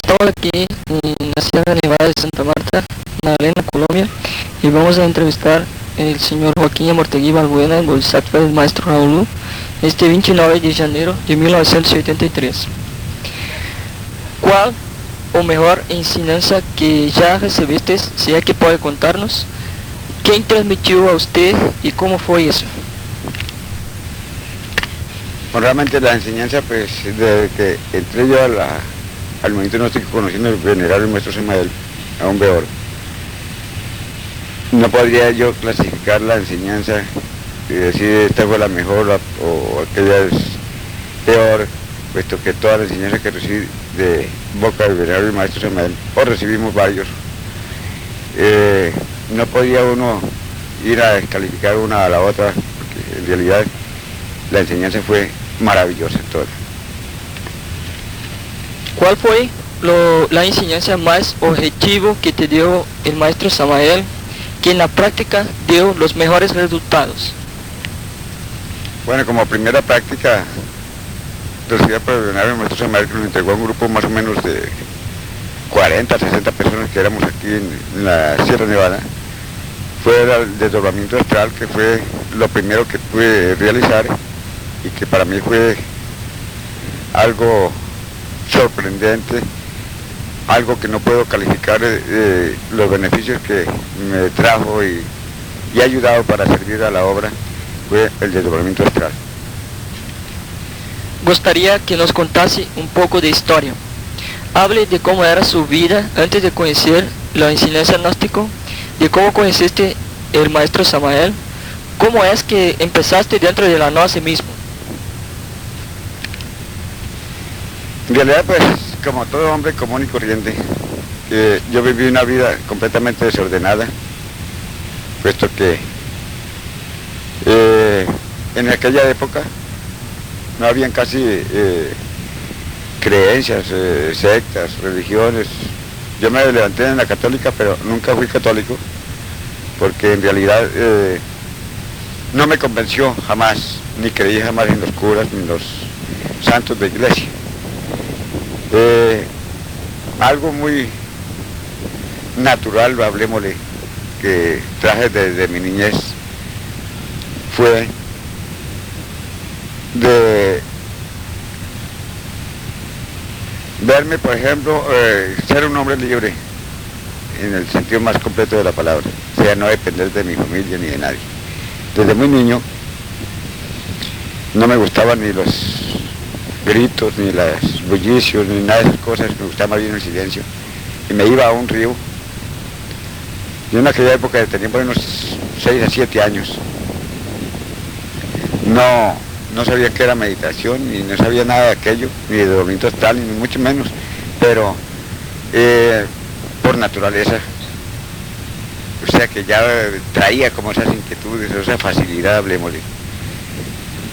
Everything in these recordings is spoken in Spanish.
Estamos aquí en la Sierra Nevada de Santa Marta, Magdalena, Colombia, y vamos a entrevistar al señor Joaquín Amortegui Balbuena, el bodhisattva del maestro Raúl, este 29 de janeiro de 1983. ¿Cuál o mejor enseñanza que ya recibiste, si es que puede contarnos? ¿Quién transmitió a usted y cómo fue eso? Bueno, realmente la enseñanza, pues, desde que entré yo al movimiento gnóstico conociendo al venerable maestro Samael, a un Beor, no podría yo clasificar la enseñanza y decir esta fue la mejor o aquella es peor, puesto que toda la enseñanza que recibí de boca del venerable maestro Samael, o recibimos varios, no podía uno ir a descalificar una a la otra, porque en realidad la enseñanza fue maravillosa toda. ¿Cuál fue la enseñanza más objetiva que te dio el maestro Samael, que en la práctica dio los mejores resultados? Bueno, como primera práctica recibida por el venerable maestro Samael, que nos entregó a un grupo más o menos de 40, 60 personas que éramos aquí en la Sierra Nevada, fue el desdoblamiento astral, que fue lo primero que pude realizar y que para mí fue algo sorprendente, algo que no puedo calificar los beneficios que me trajo y ha ayudado para servir a la obra, fue el desdoblamiento astral. Gustaría que nos contase un poco de historia. Hable de cómo era su vida antes de conocer la enseñanza gnóstica, de cómo conociste el maestro Samael, cómo es que empezaste dentro de la gnosis mismo. En realidad, pues, como todo hombre común y corriente, yo viví una vida completamente desordenada, puesto que en aquella época no habían casi creencias, sectas, religiones. Yo me levanté en la católica, pero nunca fui católico, porque en realidad no me convenció jamás, ni creí jamás en los curas, ni en los santos de iglesia. Algo muy natural, hablemosle, que traje desde mi niñez, fue de verme, por ejemplo, ser un hombre libre, en el sentido más completo de la palabra, o sea, no depender de mi familia ni de nadie. Desde muy niño no me gustaban ni los gritos, ni los bullicios, ni nada de esas cosas, me gustaba más bien el silencio. Y me iba a un río. Yo en aquella época tenía por unos 6 a 7 años. No sabía qué era meditación, ni no sabía nada de aquello, ni de dormimiento astral, ni mucho menos, pero por naturaleza, o sea que ya traía como esas inquietudes, esa facilidad, hablemosle.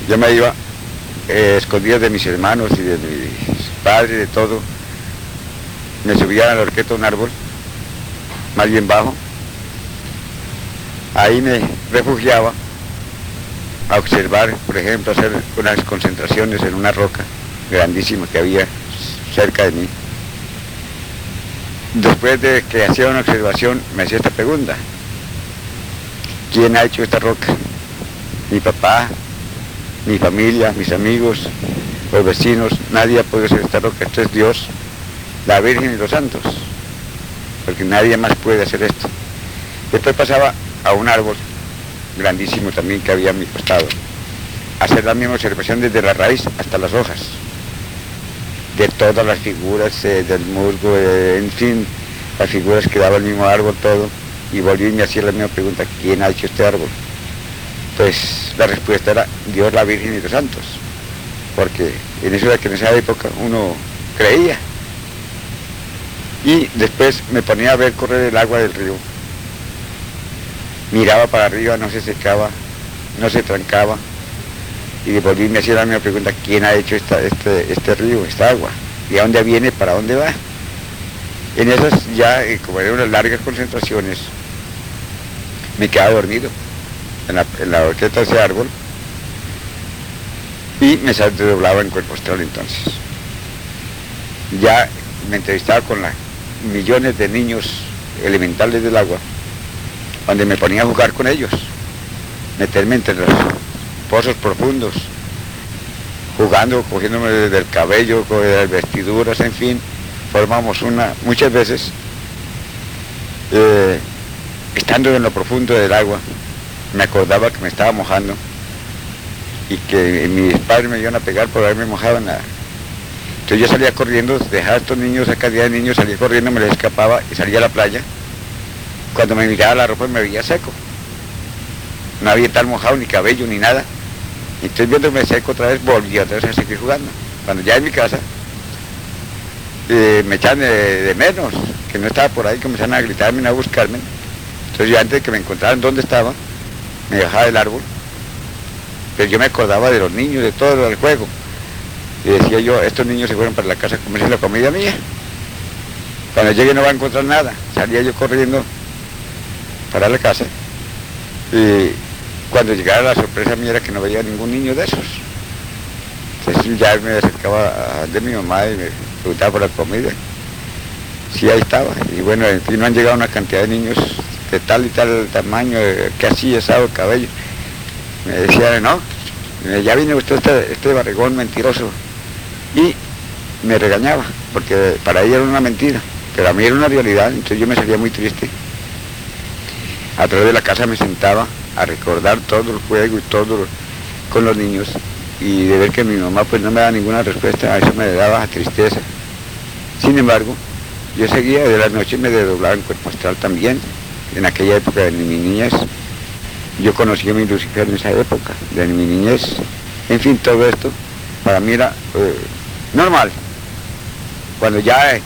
Yo me iba escondidas de mis hermanos y de mis padres, de todo, me subía a la horqueta de un árbol, más bien bajo, ahí me refugiaba a observar, por ejemplo, hacer unas concentraciones en una roca grandísima que había cerca de mí. Después de que hacía una observación, me hacía esta pregunta: ¿quién ha hecho esta roca? Mi papá, mi familia, mis amigos, los vecinos, nadie ha podido hacer esta roca. Esto es Dios, la Virgen y los santos, porque nadie más puede hacer esto. Después pasaba a un árbol grandísimo también que había a mi costado, hacer la misma observación desde la raíz hasta las hojas, de todas las figuras del musgo, en fin, las figuras que daba el mismo árbol, todo, y volví y me hacía la misma pregunta: ¿quién ha hecho este árbol? Pues la respuesta era Dios, la Virgen y los santos, porque en eso era que en esa época uno creía. Y después me ponía a ver correr el agua del río, miraba para arriba, no se secaba, no se trancaba, y volví y me hacía la misma pregunta: ¿quién ha hecho este río, esta agua? ¿Y a dónde viene, para dónde va? En esas ya, como eran unas largas concentraciones, me quedaba dormido en la horqueta de ese árbol y me desdoblaba en cuerpo astral. Entonces ya me entrevistaba con millones de niños elementales del agua, donde me ponía a jugar con ellos, meterme entre los pozos profundos, jugando, cogiéndome del cabello, de las vestiduras, en fin, formamos muchas veces, estando en lo profundo del agua, me acordaba que me estaba mojando y que mis padres me iban a pegar por haberme mojado en nada. Entonces yo salía corriendo, dejaba a estos niños, esa cantidad de niños, salía corriendo, me les escapaba y salía a la playa. Cuando me miraba la ropa me veía seco. No había tal mojado, ni cabello, ni nada. Entonces viéndome seco otra vez, volví otra vez a seguir jugando. Cuando ya en mi casa, me echaban de menos, que no estaba por ahí, comenzaron a gritarme, a buscarme. Entonces yo antes de que me encontraran dónde estaba, me bajaba del árbol. Pero yo me acordaba de los niños, de todo el juego. Y decía yo, estos niños se fueron para la casa a comerse la comida mía. Cuando llegue no va a encontrar nada. Salía yo corriendo para la casa. Y cuando llegara la sorpresa mía era que no veía ningún niño de esos. Entonces ya me acercaba de mi mamá y me preguntaba por la comida. Sí, ahí estaba. Y bueno, en fin, no han llegado una cantidad de niños de tal y tal tamaño, que así, asado, cabello. Me decía, no, ya vino usted este barrigón mentiroso. Y me regañaba, porque para ella era una mentira, pero a mí era una realidad, entonces yo me salía muy triste. A través de la casa me sentaba a recordar todo el juego y todo con los niños, y de ver que mi mamá pues no me daba ninguna respuesta, a eso me daba tristeza. Sin embargo, yo seguía, de la noche me desdoblaba en cuerpo astral también, en aquella época de mi niñez. Yo conocí a mi Lucifer en esa época, de mi niñez. En fin, todo esto para mí era normal. Cuando ya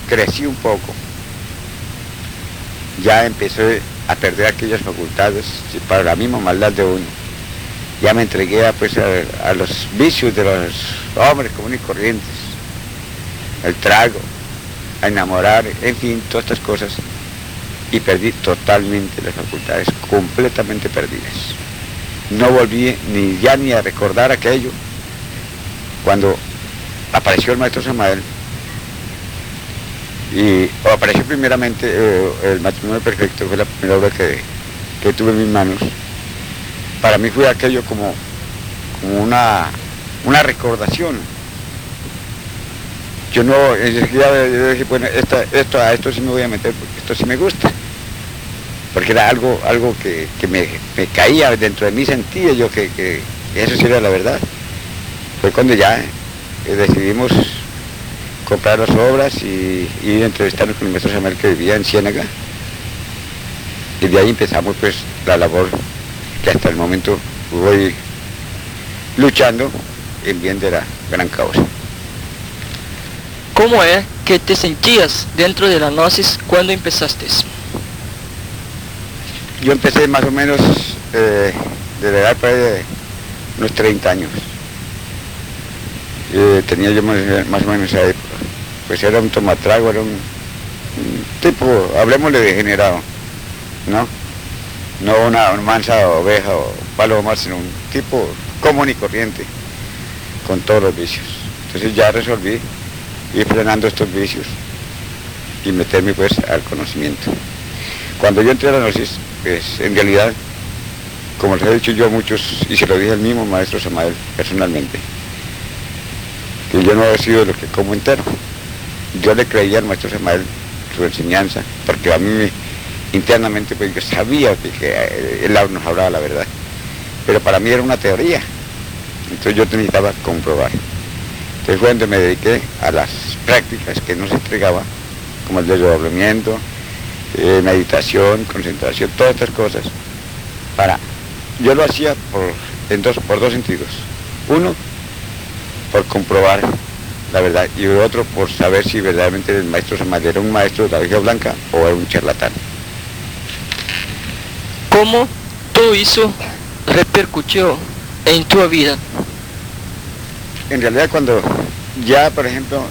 crecí un poco, ya empecé a perder aquellas facultades para la misma maldad de uno. Ya me entregué a los vicios de los hombres comunes y corrientes, el trago, a enamorar, en fin, todas estas cosas. Y perdí totalmente las facultades, completamente perdidas. No volví ni a recordar aquello. Cuando apareció el maestro Samael, apareció primeramente el matrimonio perfecto, fue la primera obra que tuve en mis manos. Para mí fue aquello como una recordación. Yo dije, bueno, a esto sí me voy a meter porque esto sí me gusta. Porque era algo que me caía dentro de mí, sentía yo que eso sí era la verdad. Fue cuando ya decidimos comprar las obras y ir a entrevistarnos con el maestro Samuel, que vivía en Ciénaga. Y de ahí empezamos pues la labor que hasta el momento voy luchando en bien de la gran causa. ¿Cómo es que te sentías dentro de la gnosis cuando empezaste? Yo empecé más o menos de la edad de unos 30 años. Tenía yo más o menos esa época. Pues era un tomatrago, era un tipo, hablemosle degenerado, ¿no? No una mansa oveja o paloma, sino un tipo común y corriente, con todos los vicios. Entonces ya resolví ir frenando estos vicios y meterme pues al conocimiento. Cuando yo entré a la gnosis, pues en realidad, como les he dicho yo a muchos, y se lo dije al mismo maestro Samael personalmente, que yo no he sido lo que como entero. Yo le creía al maestro Samael su enseñanza, porque a mí internamente pues yo sabía que él nos hablaba la verdad, pero para mí era una teoría, entonces yo necesitaba comprobar. Entonces fue donde me dediqué a las prácticas que nos entregaba, como el desdoblamiento, meditación, concentración, todas estas cosas. Yo lo hacía por dos sentidos. Uno, por comprobar la verdad, y el otro por saber si verdaderamente el maestro Samael era un maestro de la Virgen Blanca o era un charlatán. ¿Cómo todo eso repercutió en tu vida? En realidad cuando ya, por ejemplo,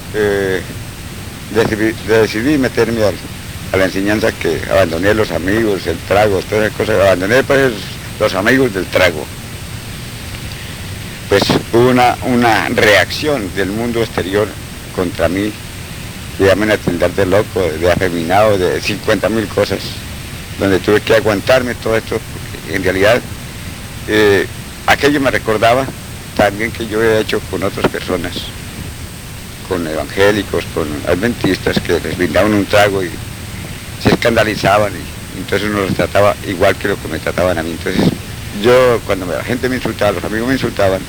decidí meterme a la enseñanza, que abandoné los amigos, el trago, todas esas cosas, abandoné pues los amigos del trago. Pues hubo una reacción del mundo exterior contra mí, que ya me van a tildar de loco, de afeminado, de 50.000 cosas, donde tuve que aguantarme todo esto, porque en realidad aquello me recordaba también que yo he hecho con otras personas, con evangélicos, con adventistas, que les brindaban un trago y se escandalizaban, y entonces uno los trataba igual que lo que me trataban a mí. Entonces yo, cuando la gente me insultaba, los amigos me insultaban,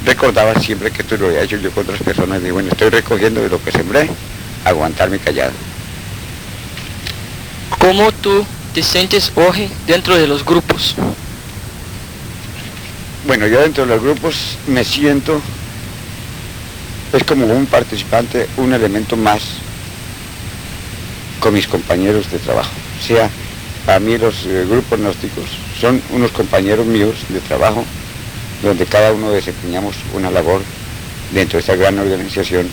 recordaba siempre que esto lo había hecho yo con otras personas, y bueno, estoy recogiendo de lo que sembré, aguantarme callado. ¿Cómo tú te sientes hoy dentro de los grupos? Bueno, yo dentro de los grupos me siento, es como un participante, un elemento más con mis compañeros de trabajo. O sea, para mí los grupos gnósticos son unos compañeros míos de trabajo, donde cada uno desempeñamos una labor dentro de esta gran organización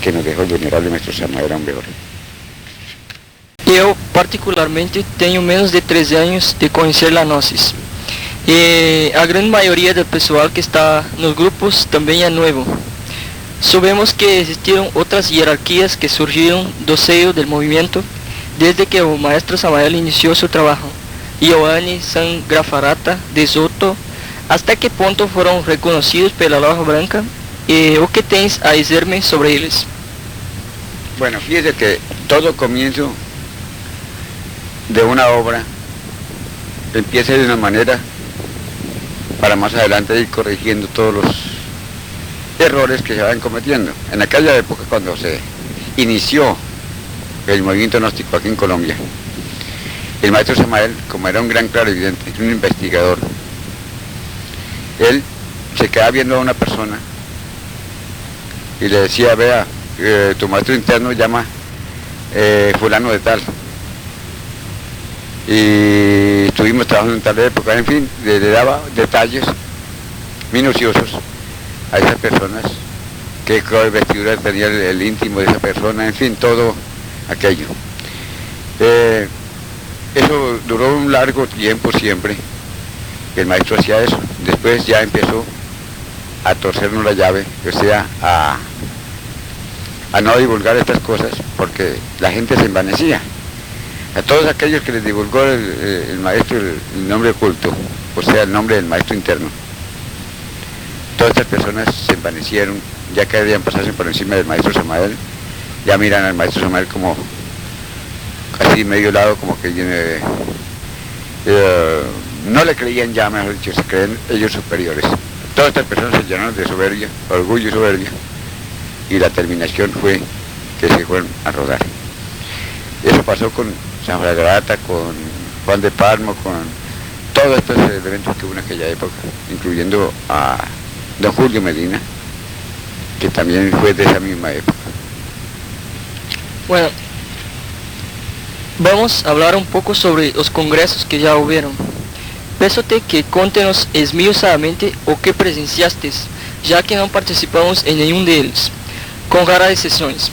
que nos dejó el venerable maestro Samael Aumbeor. Eu, particularmente, tenho menos de 13 anos de conhecer a Gnosis. E a grande maioria do pessoal que está nos grupos também é novo. Sabemos que existiram outras hierarquias que surgiram do seio do movimento desde que o maestro Samael iniciou seu trabalho. Ioane, San Grafarata, De Soto, ¿hasta que ponto foram reconhecidos pela Loja Branca? E o que tens a dizer-me sobre eles? Bueno, fíjese que todo comienzo de una obra empieza de una manera para más adelante ir corrigiendo todos los errores que se van cometiendo. En aquella época, cuando se inició el movimiento gnóstico aquí en Colombia, el maestro Samael, como era un gran clarividente, un investigador, él se quedaba viendo a una persona y le decía: vea, tu maestro interno llama fulano de tal, y estuvimos trabajando en tal época, en fin, le daba detalles minuciosos a esas personas, qué vestidura tenía el íntimo de esa persona, en fin, todo aquello. Eso duró un largo tiempo siempre, el maestro hacía eso. Después ya empezó a torcernos la llave, o sea, a no divulgar estas cosas, porque la gente se envanecía. A todos aquellos que les divulgó el maestro el nombre oculto, o sea, el nombre del maestro interno, todas estas personas se envanecieron, ya querían pasarse por encima del maestro Samael, ya miran al maestro Samael como casi medio lado, como que no le creían ya, mejor dicho, se creen ellos superiores. Todas estas personas se llenaron de soberbia, orgullo y soberbia, y la terminación fue que se fueron a rodar. Eso pasó con San Grafarata, con Juan de Páramo, con todos estos elementos que hubo en aquella época, incluyendo a don Julio Medina, que también fue de esa misma época. Bueno, vamos a hablar un poco sobre los congresos que ya hubieron. Peço-te que conte-nos esmiuçadamente o que presenciaste, já que não participamos em nenhum deles, com raras exceções.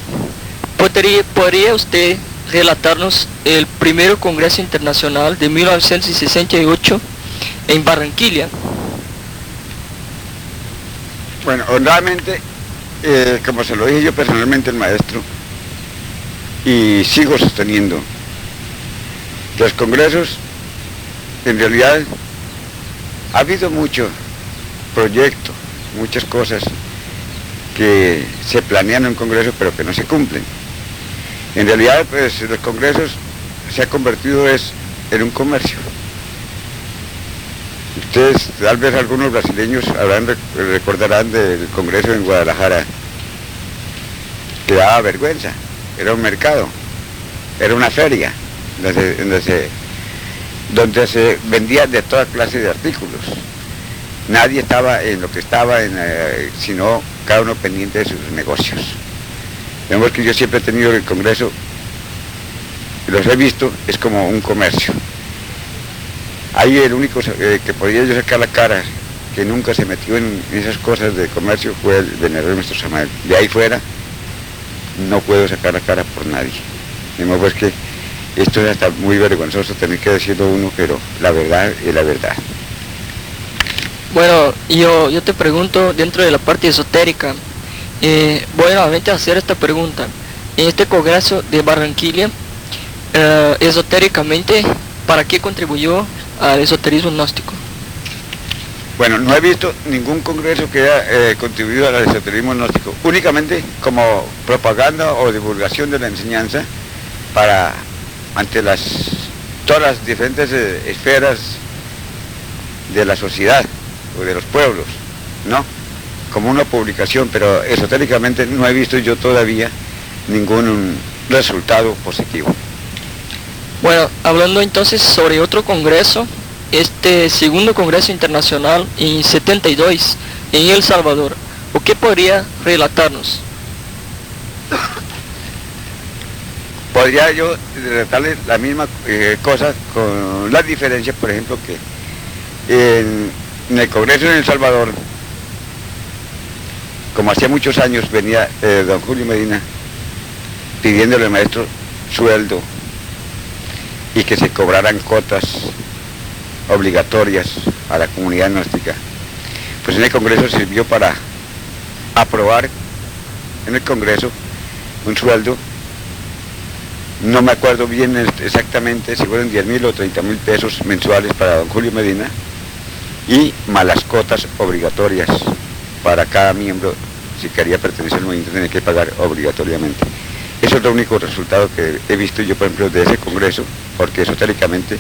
Poderia você relatar-nos o primeiro Congresso Internacional de 1968 em Barranquilla? Bueno, honradamente, como se lo dije yo personalmente al maestro, y sigo sosteniendo, los congresos, en realidad, ha habido mucho proyecto, muchas cosas que se planean en un congreso pero que no se cumplen. En realidad, pues, los congresos se ha convertido en un comercio. Ustedes, tal vez algunos brasileños recordarán del congreso en Guadalajara, que daba vergüenza, era un mercado, era una feria, donde se vendía de toda clase de artículos. Nadie estaba en lo que estaba, sino cada uno pendiente de sus negocios. Vemos que yo siempre he tenido el Congreso, los he visto, es como un comercio. Ahí el único que podía yo sacar la cara, que nunca se metió en esas cosas de comercio, fue el venerable maestro Samael. De ahí fuera, no puedo sacar la cara por nadie. Vemos pues que esto es hasta muy vergonzoso tener que decirlo uno, pero la verdad es la verdad. Bueno, yo te pregunto, dentro de la parte esotérica, voy nuevamente a hacer esta pregunta. en este congreso de Barranquilla, esotéricamente, ¿para qué contribuyó al esoterismo gnóstico? Bueno, no he visto ningún congreso que haya contribuido al esoterismo gnóstico, únicamente como propaganda o divulgación de la enseñanza para ante todas las diferentes esferas de la sociedad o de los pueblos, ¿no? Como una publicación, pero esotéricamente no he visto yo todavía ningún resultado positivo. Bueno, hablando entonces sobre otro congreso, este segundo congreso internacional en 72 en El Salvador, ¿o qué podría relatarnos? Podría yo relatarles la misma cosa con la diferencia, por ejemplo, que en el congreso en El Salvador, como hacía muchos años venía don Julio Medina pidiéndole al maestro sueldo y que se cobraran cuotas obligatorias a la comunidad gnóstica, pues en el Congreso sirvió para aprobar en el Congreso un sueldo, no me acuerdo bien exactamente si fueron 10.000 o 30.000 pesos mensuales para don Julio Medina, y malas cuotas obligatorias para cada miembro. Si quería pertenecer al movimiento tenía que pagar obligatoriamente. Eso es el único resultado que he visto yo, por ejemplo, de ese congreso, porque esotéricamente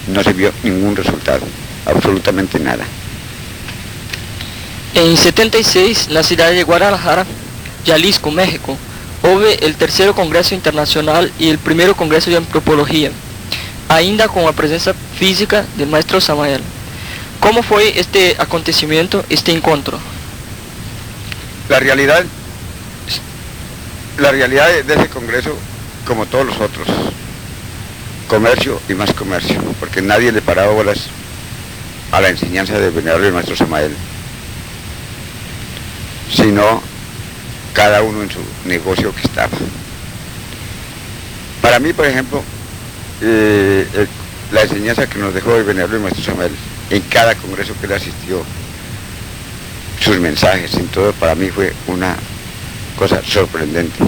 no se vio ningún resultado, absolutamente nada. En 76, en la ciudad de Guadalajara, Jalisco, México, hubo el tercero congreso internacional y el primero congreso de antropología, ainda con la presencia física del maestro Samael. ¿Cómo fue este acontecimiento, este encuentro? La realidad de ese congreso, como todos los otros, comercio y más comercio, porque nadie le paraba bolas a la enseñanza del venerable maestro Samael, sino cada uno en su negocio que estaba. Para mí, por ejemplo, la enseñanza que nos dejó el venerable maestro Samael en cada congreso que él asistió, sus mensajes, en todo, para mí fue una cosa sorprendente.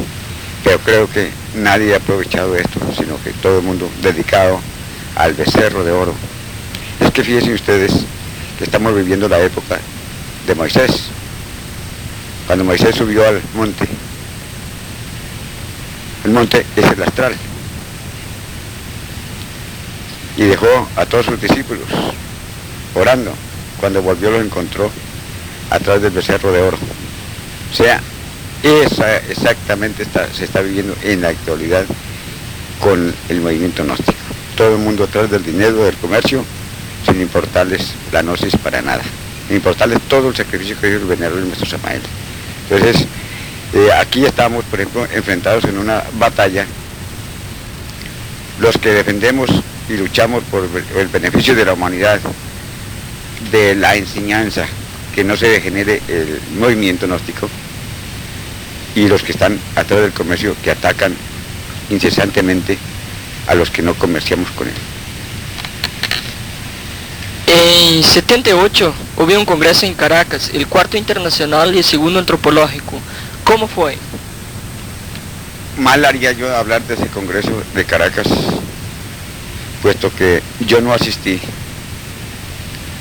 Pero creo que nadie ha aprovechado esto, sino que todo el mundo dedicado al becerro de oro. Es que fíjense ustedes que estamos viviendo la época de Moisés. Cuando Moisés subió al monte, el monte es el astral, y dejó a todos sus discípulos orando. Cuando volvió los encontró a través del becerro de oro. O sea, exactamente se está viviendo en la actualidad con el movimiento gnóstico. Todo el mundo atrás del dinero, del comercio, sin importarles la gnosis para nada, sin importarles todo el sacrificio que hizo el venerable maestro Samael. Entonces, aquí estamos, por ejemplo, enfrentados en una batalla, los que defendemos y luchamos por el beneficio de la humanidad, de la enseñanza, que no se degenere el movimiento gnóstico, y los que están atrás del comercio, que atacan incesantemente a los que no comerciamos con él. En 78 hubo un congreso en Caracas, el cuarto internacional y el segundo antropológico. ¿Cómo fue? Mal haría yo hablar de ese congreso de Caracas, puesto que yo no asistí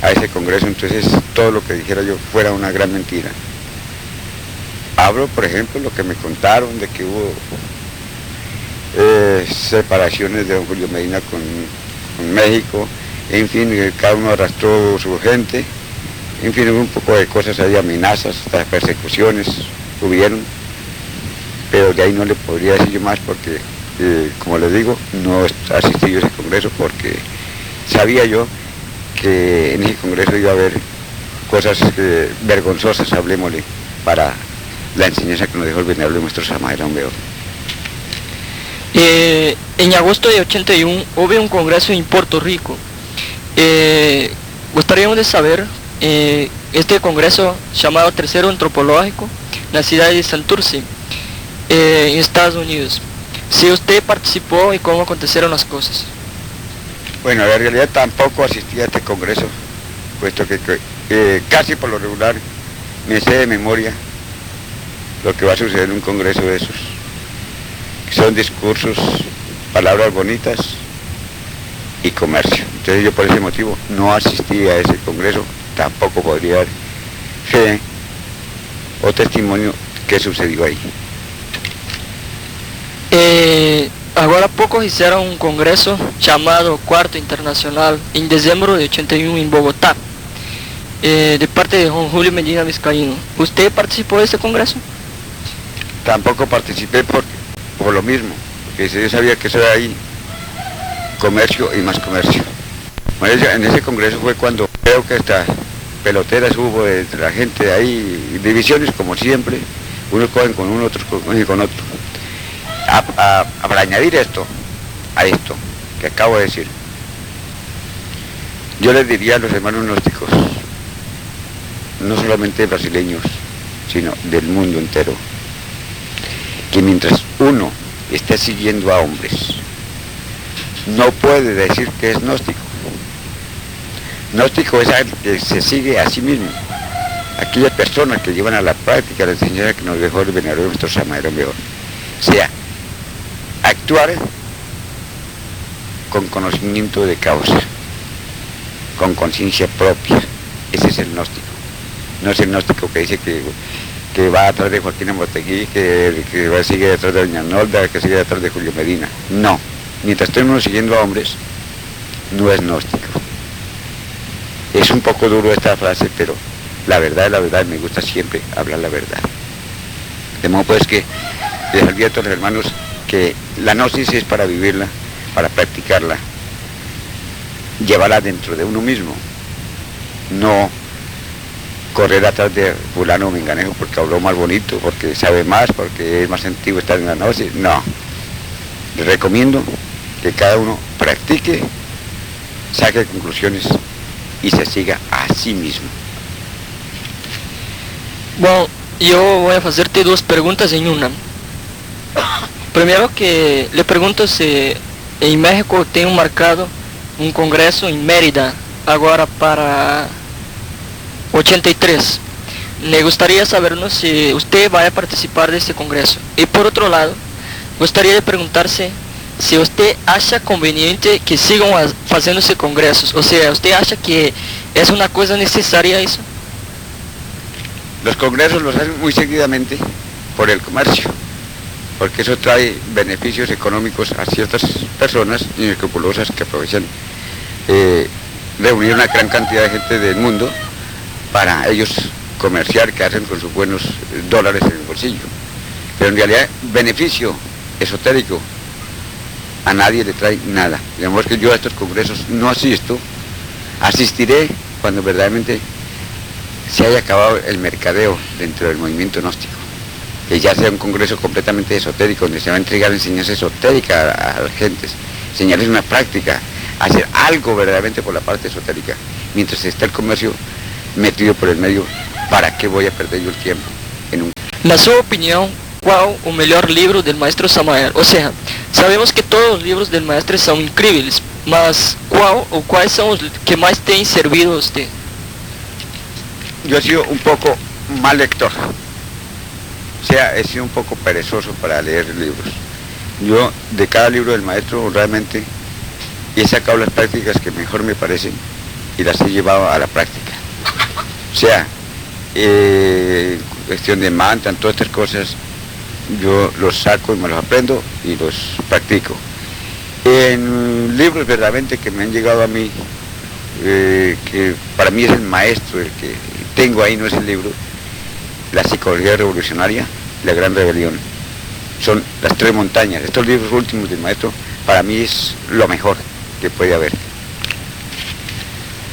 a ese congreso, entonces todo lo que dijera yo fuera una gran mentira. Hablo, por ejemplo, lo que me contaron de que hubo separaciones de don Julio Medina con México, en fin, cada uno arrastró su gente, en fin, hubo un poco de cosas ahí, amenazas, hasta persecuciones hubieron, pero de ahí no le podría decir yo más porque, como les digo, no asistí yo a ese congreso porque sabía yo que en ese congreso iba a haber cosas vergonzosas, hablemosle, para la enseñanza que nos dejó el venerable maestro Samael Aumeor. En agosto de 81 hubo un congreso en Puerto Rico. Gustaríamos de saber, este congreso llamado Tercero Antropológico, en la ciudad de Santurce, en Estados Unidos. Si usted participó y cómo acontecieron las cosas. Bueno, en realidad tampoco asistí a este congreso, puesto que casi por lo regular me sé de memoria lo que va a suceder en un congreso de esos. son discursos, palabras bonitas y comercio. Entonces yo por ese motivo no asistí a ese congreso, tampoco podría dar fe o testimonio que sucedió ahí. Agora há pouco fizeram um congresso chamado Quarto Internacional em dezembro de 81 em Bogotá, de parte de Juan Julio Medina Vizcaíno. ¿Usted participó de este congreso? Tampoco participé por lo mismo, porque yo sabía que eso era ahí comercio y más comercio. Bueno, en ese congreso fue cuando creo que hasta peloteras hubo entre la gente de ahí, divisiones como siempre, unos cogen con uno, otros cogen con otro. Para añadir esto a esto que acabo de decir, yo les diría a los hermanos gnósticos, no solamente brasileños, sino del mundo entero, que mientras uno esté siguiendo a hombres, no puede decir que es gnóstico. Gnóstico es alguien que se sigue a sí mismo. Aquellas personas que llevan a la práctica la enseñanza que nos dejó el venerable nuestro Samael Aumeor. O sea, actuar con conocimiento de causa, con conciencia propia. Ese es el gnóstico. No es el gnóstico que dice que va atrás de Joaquín Amotegui, que sigue detrás de Doña Nolda, que sigue detrás de Julio Medina. No. Mientras esté uno siguiendo a hombres, no es gnóstico. Es un poco duro esta frase, pero la verdad es la verdad, me gusta siempre hablar la verdad. De modo pues que les advierto a los hermanos que la gnosis es para vivirla, para practicarla, llevarla dentro de uno mismo, no correr atrás de fulano o menganejo porque habló más bonito, porque sabe más, porque es más antiguo estar en la gnosis. No, les recomiendo que cada uno practique, saque conclusiones y se siga a sí mismo. Bom, eu vou fazer-te duas perguntas em uma. Primeiro que le pergunto se em México tem marcado um congresso em Mérida agora para 83. Me gostaria de sabernos se você vai participar desse congresso. E por outro lado, gostaria de perguntar-se se você acha conveniente que sigam fazendo esses congressos. Ou seja, você acha que é uma coisa necessária isso? Los congresos los hacen muy seguidamente por el comercio, porque eso trae beneficios económicos a ciertas personas inescrupulosas que aprovechan reunir una gran cantidad de gente del mundo para ellos comerciar, que hacen con sus buenos dólares en el bolsillo. Pero en realidad beneficio esotérico a nadie le trae nada. Digamos que yo a estos congresos no asisto, asistiré cuando verdaderamente se haya acabado el mercadeo dentro del movimiento gnóstico, que ya sea un congreso completamente esotérico, donde se va a entregar enseñanza esotérica a las gentes, enseñarles una práctica, hacer algo verdaderamente por la parte esotérica, mientras está el comercio metido por el medio. ¿Para qué voy a perder yo el tiempo en un... Na sua opinião, qual o melhor livro do Maestro Samael? Ou seja, sabemos que todos os livros do Maestro são incríveis, mas qual ou quais são os que mais têm servido a você? Yo he sido un poco mal lector, o sea, he sido un poco perezoso para leer libros. Yo de cada libro del maestro realmente he sacado las prácticas que mejor me parecen y las he llevado a la práctica. O sea, cuestión de mantra, todas estas cosas, yo los saco y me los aprendo y los practico. En libros verdaderamente que me han llegado a mí, que para mí es el maestro, el que tengo ahí, no es el libro, La psicología revolucionaria, La gran rebelión. Son las tres montañas. Estos libros últimos del maestro, para mí es lo mejor que puede haber.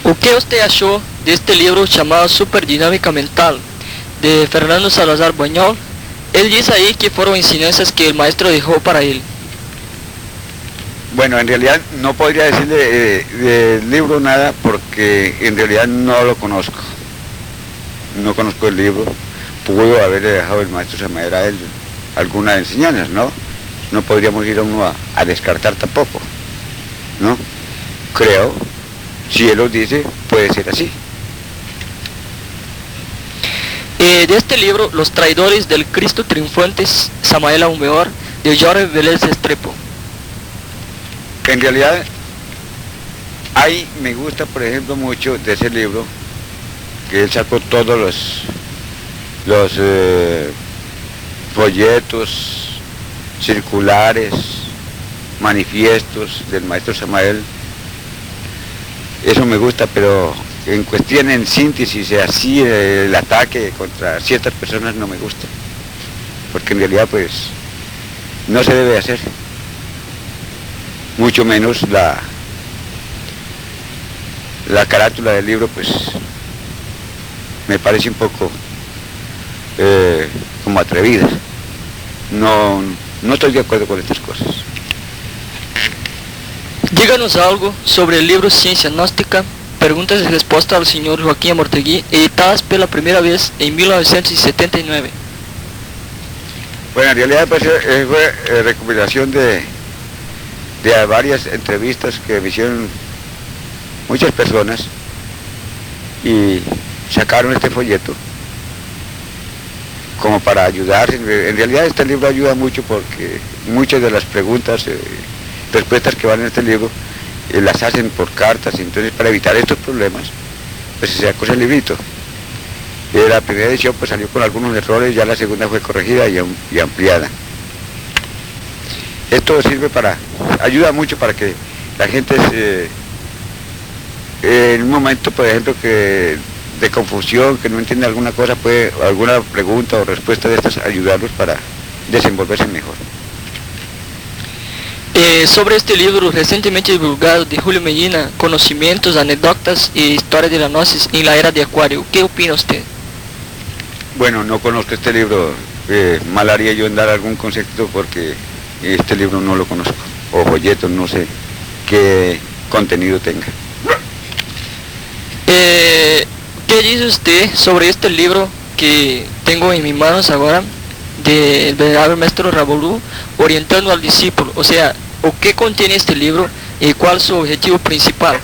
O que você achou deste livro chamado Superdinâmica Mental, de Fernando Salazar Buñol? Él dice ahí que fueron enseñanzas que el maestro dejó para él. Bueno, en realidad no podría decirle del libro nada porque en realidad no lo conozco. No conozco el libro. Pudo haberle dejado el maestro Samael a él algunas enseñanzas, ¿no? No podríamos ir a uno a descartar tampoco, ¿no? Creo, si él lo dice, puede ser así. De este libro, Los traidores del Cristo triunfante, Samael Aumeor, de Jorge Vélez Estrepo. En realidad, ahí me gusta, por ejemplo, mucho de ese libro, que él sacó todos los folletos, circulares, manifiestos del maestro Samael. Eso me gusta, pero en cuestión, en síntesis, así el ataque contra ciertas personas no me gusta, porque en realidad pues no se debe hacer, mucho menos la carátula del libro, pues me parece un poco como atrevida. No estoy de acuerdo con estas cosas. Díganos algo sobre el libro Ciencia Gnóstica, preguntas y respuestas al señor Joaquín Amortegui, editadas por la primera vez en 1979. Bueno, en realidad pues, fue recopilación de varias entrevistas que me hicieron muchas personas y sacaron este folleto como para ayudar. En realidad este libro ayuda mucho porque muchas de las preguntas, respuestas que van en este libro, las hacen por cartas, entonces para evitar estos problemas, pues se sacó ese librito. La primera edición pues salió con algunos errores, ya la segunda fue corregida y ampliada. Esto sirve ayuda mucho para que la gente en un momento, por ejemplo, de confusión, que no entiende alguna cosa, alguna pregunta o respuesta de estas, ayudarlos para desenvolverse mejor. Sobre este libro recientemente divulgado de Julio Medina, Conocimientos, Anécdotas y Historia de la Gnosis en la Era de Acuario, ¿qué opina usted? Bueno, no conozco este libro, mal haría yo en dar algún concepto porque este libro no lo conozco, o folleto, no sé qué contenido tenga. ¿Qué dice usted sobre este libro que tengo en mis manos ahora, del venerable maestro Ravolú, Orientando al Discípulo? O sea, ¿o qué contiene este libro y cuál es su objetivo principal?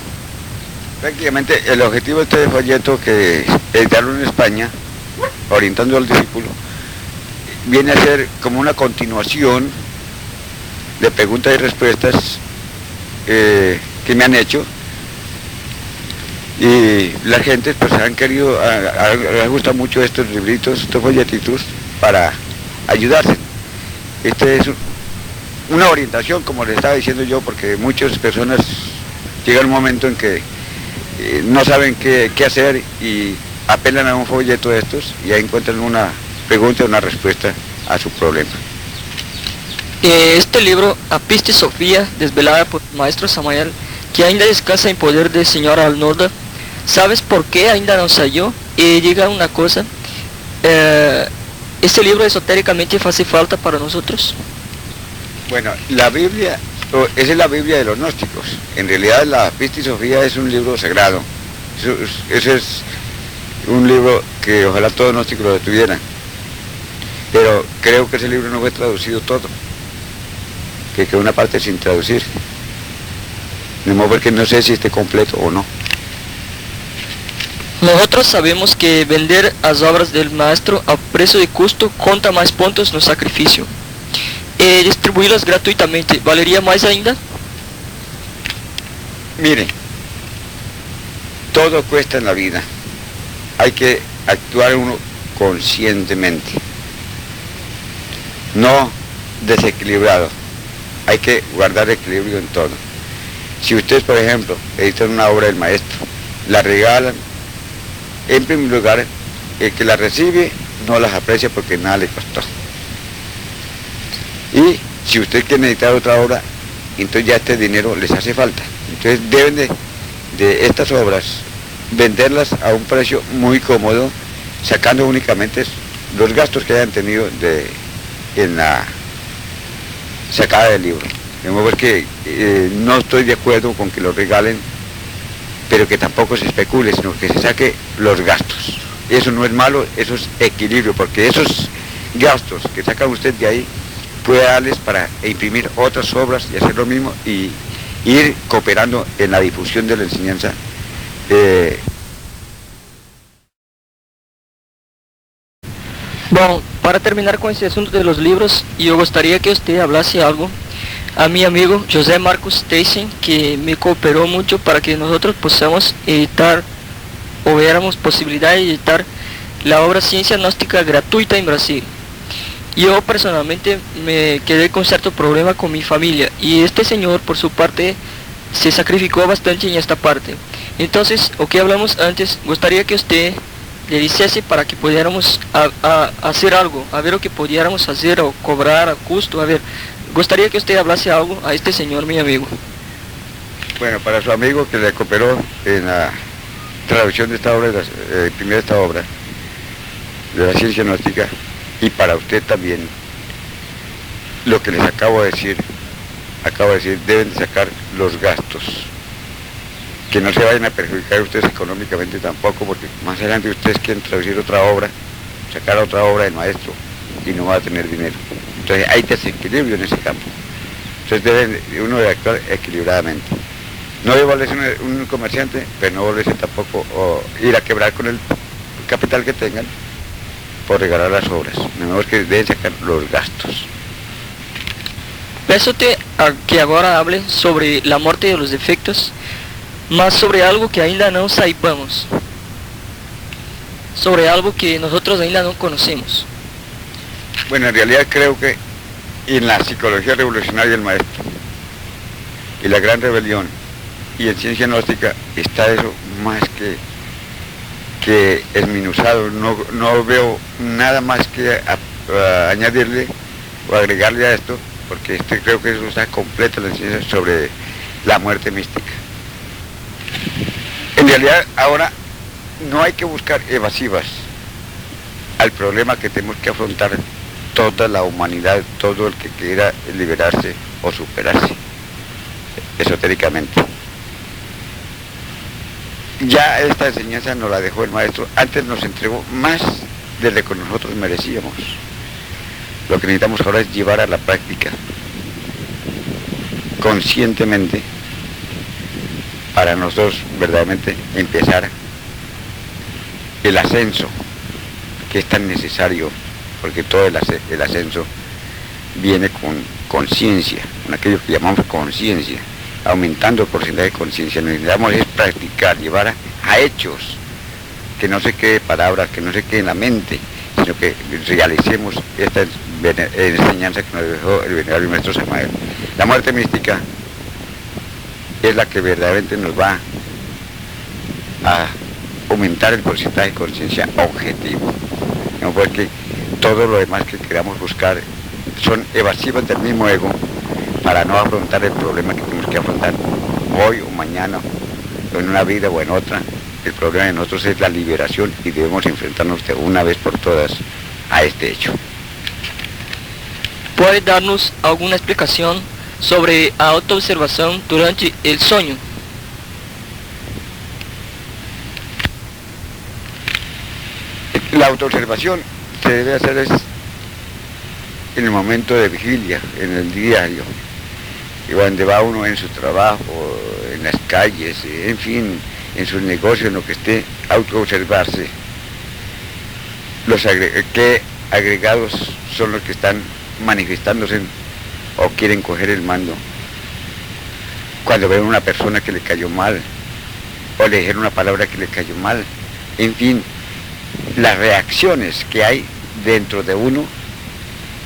Prácticamente el objetivo de este folleto que editaron en España, Orientando al Discípulo, viene a ser como una continuación de preguntas y respuestas que me han hecho, y la gente pues han querido, les gustan mucho estos libritos, estos folletitos, para ayudarse. Este es una orientación, como les estaba diciendo yo, porque muchas personas llegan un momento en que no saben qué hacer y apelan a un folleto de estos y ahí encuentran una pregunta, una respuesta a su problema. Este libro, A Pista y Sofía, desvelada por el maestro Samael, que ainda descansa en poder del señor Arnoldo, ¿sabes por qué ainda no salió? Y diga una cosa, ¿este libro esotéricamente hace falta para nosotros? Bueno, la Biblia, esa es la Biblia de los gnósticos. En realidad la Pista y Sofía es un libro sagrado. Ese es un libro que ojalá todos los gnósticos lo tuvieran. Pero creo que ese libro no fue traducido todo, que quedó una parte sin traducir. De modo porque no sé si esté completo o no. Nosotros sabemos que vender las obras del maestro a precio de custo conta más puntos no sacrificio. Distribuirlas gratuitamente, ¿valería más ainda? Miren, todo cuesta en la vida. Hay que actuar uno conscientemente, no desequilibrado. Hay que guardar equilibrio en todo. Si ustedes, por ejemplo, editan una obra del maestro, la regalan, en primer lugar, el que la recibe no las aprecia porque nada le costó. Y si ustedes quieren editar otra obra, entonces ya este dinero les hace falta. Entonces deben de estas obras venderlas a un precio muy cómodo, sacando únicamente los gastos que hayan tenido en la sacada del libro. De modo que no estoy de acuerdo con que lo regalen, pero que tampoco se especule, sino que se saque los gastos. Eso no es malo, eso es equilibrio, porque esos gastos que sacan usted de ahí puede darles para imprimir otras obras y hacer lo mismo y ir cooperando en la difusión de la enseñanza. Bom, para terminar con este asunto de los libros, yo gustaría que usted hablase algo a mi amigo José Marcos Teixeira, que me cooperó mucho para que nosotros podamos editar o viéramos posibilidad de editar la obra Ciencia Gnóstica gratuita en Brasil. Yo personalmente me quedé con cierto problema con mi familia y este señor por su parte se sacrificó bastante en esta parte. Entonces, o que hablamos antes, gustaría que usted le dijese para que pudiéramos hacer algo, a ver lo que pudiéramos hacer o cobrar a costo, a ver, gustaría que usted hablase algo a este señor, mi amigo. Bueno, para su amigo que le cooperó en la traducción de esta obra, primera esta obra, de la ciencia gnóstica, y para usted también, lo que les acabo de decir, deben de sacar los gastos, que no se vayan a perjudicar ustedes económicamente tampoco, porque más adelante ustedes quieren traducir otra obra, sacar otra obra del maestro, y no va a tener dinero. Entonces hay desequilibrio en ese campo. Entonces uno debe actuar equilibradamente. No debe volverse un comerciante, pero no volverse tampoco ir a quebrar con el capital que tengan por regalar las obras. Lo mejor es que deben sacar los gastos. Peço-te que agora hable sobre la muerte de los defectos, mas sobre algo que ainda não saibamos, sobre algo que nosotros ainda no conocemos. Bueno, en realidad creo que en la psicología revolucionaria del maestro, y la gran rebelión, y en ciencia gnóstica está eso más que esminuzado. No veo nada más que añadirle o agregarle a esto, porque creo que eso está completo en la ciencia sobre la muerte mística. En realidad ahora no hay que buscar evasivas al problema que tenemos que afrontar toda la humanidad, todo el que quiera liberarse o superarse esotéricamente. Ya esta enseñanza nos la dejó el maestro, antes nos entregó más de lo que nosotros merecíamos. Lo que necesitamos ahora es llevar a la práctica conscientemente para nosotros verdaderamente empezar el ascenso que es tan necesario, porque todo el ascenso viene con conciencia, con aquello que llamamos conciencia, aumentando el porcentaje de conciencia. Necesitamos es practicar, llevar a hechos, que no se quede palabras, que no se quede en la mente, sino que realicemos esta enseñanza que nos dejó el venerable maestro Samael. La muerte mística es la que verdaderamente nos va a aumentar el porcentaje de conciencia objetivo, ¿no? Porque todo lo demás que queramos buscar son evasivas del mismo ego para no afrontar el problema que tenemos que afrontar hoy o mañana, o en una vida o en otra. El problema de nosotros es la liberación y debemos enfrentarnos de una vez por todas a este hecho. ¿Puede darnos alguna explicación sobre autoobservación durante el sueño? La autoobservación se debe hacer es en el momento de vigilia, en el diario, y donde va uno en su trabajo, en las calles, en fin, en sus negocios, en lo que esté, autoobservarse. ¿Qué agregados son los que están manifestándose o quieren coger el mando? Cuando ven una persona que le cayó mal, o le dijeron una palabra que le cayó mal, en fin, las reacciones que hay dentro de uno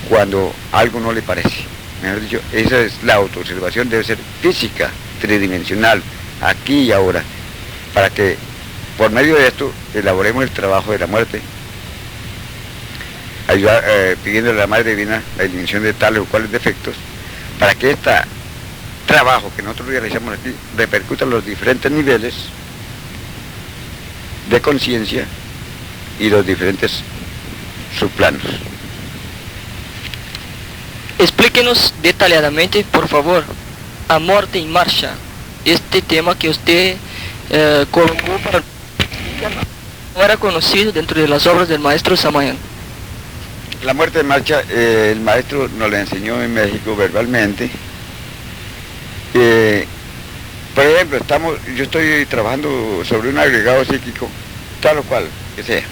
cuando algo no le parece. Mejor dicho, esa es la autoobservación, debe ser física, tridimensional, aquí y ahora, para que por medio de esto elaboremos el trabajo de la muerte, pidiéndole a la Madre Divina la eliminación de tales o cuales defectos, para que este trabajo que nosotros realizamos aquí repercuta en los diferentes niveles de conciencia y los diferentes subplanos. Explíquenos detalladamente, por favor, a muerte en marcha, este tema que usted colocó para no era conocido dentro de las obras del maestro Samael. La muerte en marcha, el maestro nos la enseñó en México verbalmente. Por ejemplo, yo estoy trabajando sobre un agregado psíquico, tal o cual que sea,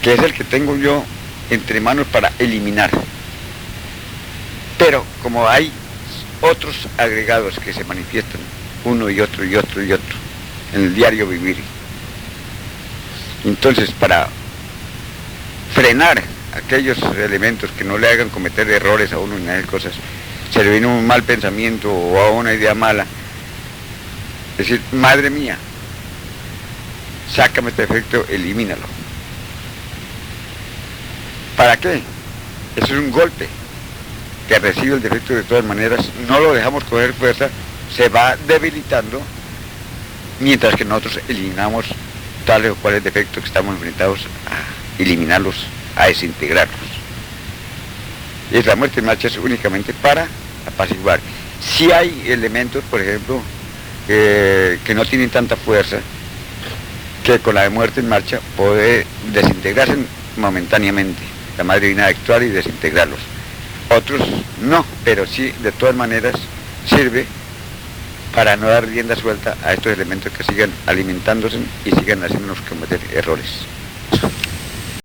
que es el que tengo yo entre manos para eliminar. Pero como hay otros agregados que se manifiestan, uno y otro y otro y otro, en el diario vivir, entonces para frenar aquellos elementos que no le hagan cometer errores a uno en esas cosas, se le viene un mal pensamiento o a una idea mala, es decir, madre mía, sácame este defecto, elimínalo. ¿Para qué? Eso es un golpe que recibe el defecto de todas maneras, no lo dejamos coger fuerza, se va debilitando, mientras que nosotros eliminamos tales o cuales defectos que estamos enfrentados a eliminarlos, a desintegrarlos. Y la muerte en marcha es únicamente para apaciguar. Si hay elementos, por ejemplo, que no tienen tanta fuerza, que con la de muerte en marcha puede desintegrarse momentáneamente. La Madre Divina actuar y desintegrarlos. Otros no, pero sí, de todas maneras, sirve para no dar rienda suelta a estos elementos que sigan alimentándose y sigan haciéndonos cometer errores.